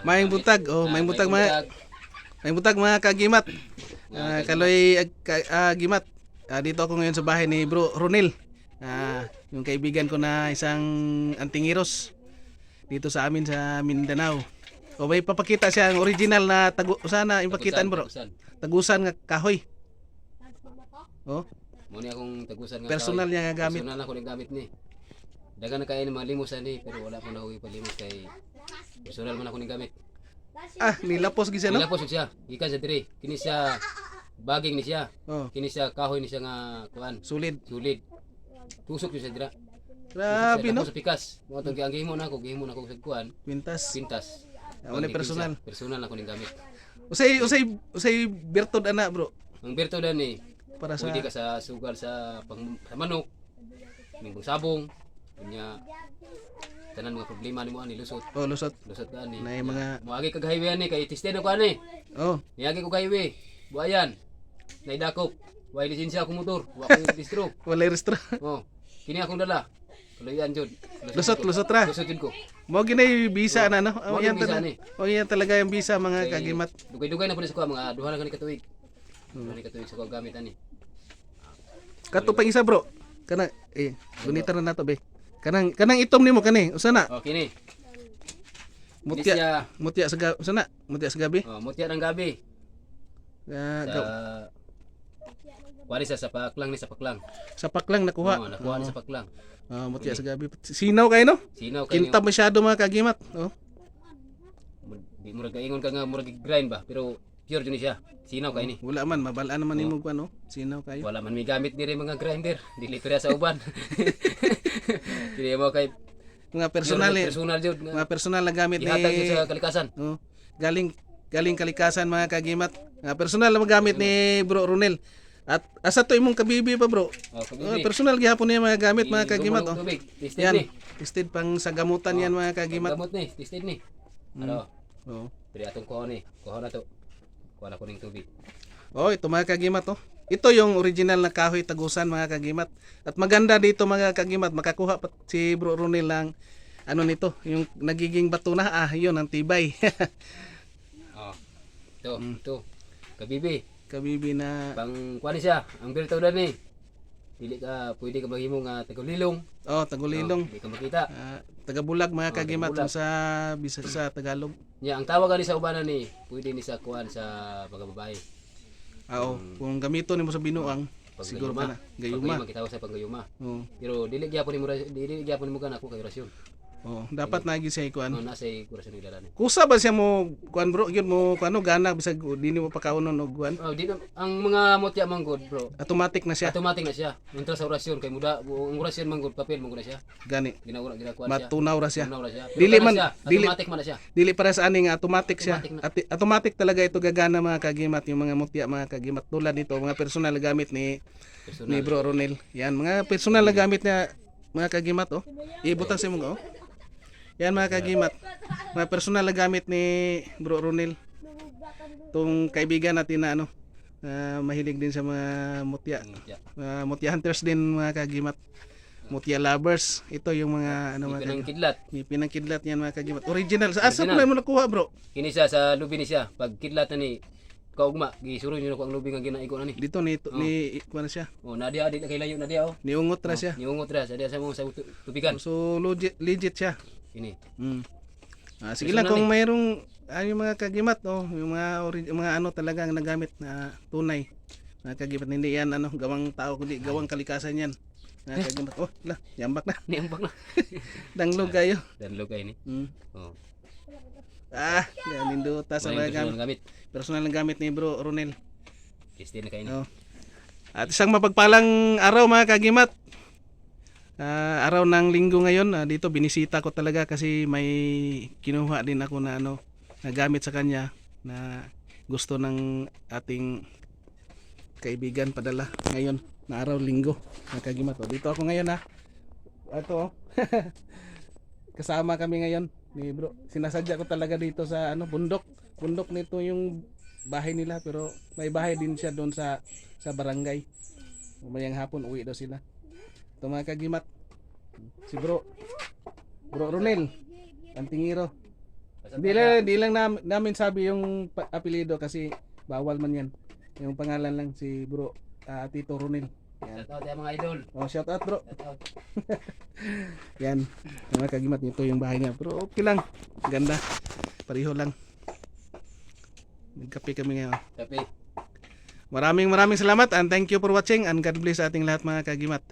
Maayong buntag, maayong buntag mga kagimat. Kaloy gimat. Dito ako ngayon sa bahay ni Bro Ronel. Yung kaibigan ko na isang antingiros dito sa amin sa Mindanao. O may papakita siya ang original na sana ipakitaan bro. Tagusan nga kahoy. Oh, Muna akong tagusan nga personal niya nga gamit. Personal ako ng gamit ni. Dagan na kaya ni mga limos ani pero wala pa na ako ipalimos kay personal man ako ng gamit. Nilapos gisa no? Nilapos siya. Gikan sa dire. Kini siya baging ni siya. Oh, Kini siya kahoy ni siya nga kuan. sulid. Sulid. Tusok yun sa dira. Grabe no? Sa pikas. Mo tong gihimo na ako sa kuan. Pintas. Pintas. Wala personal. Personal ako ng gamit. Usay bertod ana bro. Ang berto dan ni Para sa pwede ka sa sugal sa sa manok. Ning sabong. Kunya tanan mga problema nimo ani lusot. lusot. Lusot ka ani. Na mga Moagi kag highway ani kay tested ko ani. oh, Niagi ko highway. Buayan. Naidakop. Way lisensya akong motor. Wa ko registro. wala restro. Oh. Kini akong dala. Kaloyan jud. Lusot ra. Lusot jud ko. Mo ginay visa na no. Mo yung visa ni. Yan talaga yung visa mga kagimat. Dugay-dugay na pud sa ko mga duha na kani katuig. Duha na katuig sa ko gamit ani. Kato pang isa bro. Kana gunita na nato be. Kanang itom nimo kani. Usa na? Oh, kini. Mutya sa usa na? Mutya sa gabi. Oh, mutya ng gabi. Sa Wari sa paklang ni sa paklang. Sapak lang nakuha. Oh, nakuha ni sa paklang. Mutya sa gabi. Sinaw kayo no? Sinaw kayo. Kintab masyado mga kagimat. Oh. Di murag kaingon ka nga murag grind ba, pero pure jud ni siya. Sinaw kay ni. Wala man mabalaan naman nimo kuno. Sinaw kayo. Wala man mi gamit diri mga grinder, dili pira sa uban. Dili mo kay Mga personal personal jud nga mga personal na gamit ni ihatag jud sa kalikasan. oh, galing kalikasan mga kagimat. Personal na gamit ni Bro Ronel. At asa to imong kabibi pa bro. Personal gihapon niya mga gamit mga kagimat oh. Tested Yan. ni. Tested pang sa gamutan yan mga kagimat. Gamot ni, tested ni. Ano? Oh. Diri atong kuha ni. Kuha na to. Kuha na ko ning tubig. Oh, ito mga kagimat oh. Ito yung original na kahoy tagusan mga kagimat. At maganda dito mga kagimat, makakuha pa si Bro Ronel lang ano nito, yung nagiging bato na yun ang tibay. Oh. Ito. Kabibi. Kabibi na Pang kuha ni siya. Ang berto na ni. Dili ka pwede ka maghimo nga tagulilong. tagulilong. Di ka makita. Tagabulag mga kagimat tagabulag. sa bisa sa Tagalog. Nya ang tawag ani sa ubanan ni, pwede ni sa kuan sa mga babae. Kung gamiton nimo sa binuang, siguro ka na. Gayuma. Makitaw sa panggayuma. Oo. Pero dili gyapon mo kan ako kay rasyon. Dapat nagi siya ikuan. No nasa kurasyon ni dalani. Kusa ba siya mo kuan bro, yun mo kuano gana bisag dini mo pakaunon og kuan. Oh, di na, ang mga mutya manggod, bro. Automatic na siya. Automatic na siya. Unta sa orasyon kay muda, ang orasyon manggod papel mo na siya. Gani. Ginakuan siya. Matunaw ra siya. Tunaw na siya. Pero Dili kana man siya, automatic man na siya. Dili para sa aning automatic siya. Automatic na. Automatic talaga ito gagana mga kagimat, yung mga mutya mga kagimat tulad nito, mga personal na gamit ni Bro Ronel. Yan mga personal na gamit niya mga kagimat oh. Ibutang sa mo oh. Yan mga kagimat. Mga personal na gamit ni Bro Ronel. Tung kaibigan natin na mahilig din sa mga mutya. Mutya hunters din mga kagimat. Mutya lovers. Ito yung mga mga Pinangkidlat. pinangkidlat yan mga kagimat. Original. Asa po na mo nakuha bro? Kini siya sa lubi ni siya. Pag kidlat na ni kaugma, gisuro niyo ko ang lubi nga ginaigo na ni. Dito ni kuha na siya. Oh, nadia di na kay layo nadia oh. Niungot na siya. Niungot ra sa dia sa mga sa tubigan. So legit siya. Kini. Sige lang kung mayroong yung mga kagimat yung mga ano talaga ang nagamit na tunay. Mga kagimat hindi yan gawang tao kundi gawang kalikasan yan. Mga kagimat. Yambak na. Niambak na. Danglog kayo. Danlog kay ni. Oh. Ninduta sa mga gamit. Personal na gamit ni Bro Ronel. Tested na kay ni. At isang mapagpalang araw mga kagimat. Araw ng linggo ngayon, dito binisita ko talaga kasi may kinuha din ako na na gamit sa kanya na gusto ng ating kaibigan padala ngayon na araw linggo mga kagimat. Dito ako ngayon ito kasama kami ngayon ni Bro. Sinasadya ko talaga dito sa bundok nito yung bahay nila, pero may bahay din siya doon sa barangay. Mamayang hapon uwi daw sila. Ito mga kagimat, si Bro Ronel Antingiro. Di lang namin sabi yung apelyido kasi bawal man yan. Yung pangalan lang si Bro Tito Ronel. Yan. Shout out ya mga idol. Oh, shout out bro. Shout out. Yan. Mga kagimat nito yung bahay niya. Pero okay lang. Ganda. Pareho lang. Nagkape kami ngayon. Tapi Maraming salamat and thank you for watching and God bless sa ating lahat mga kagimat.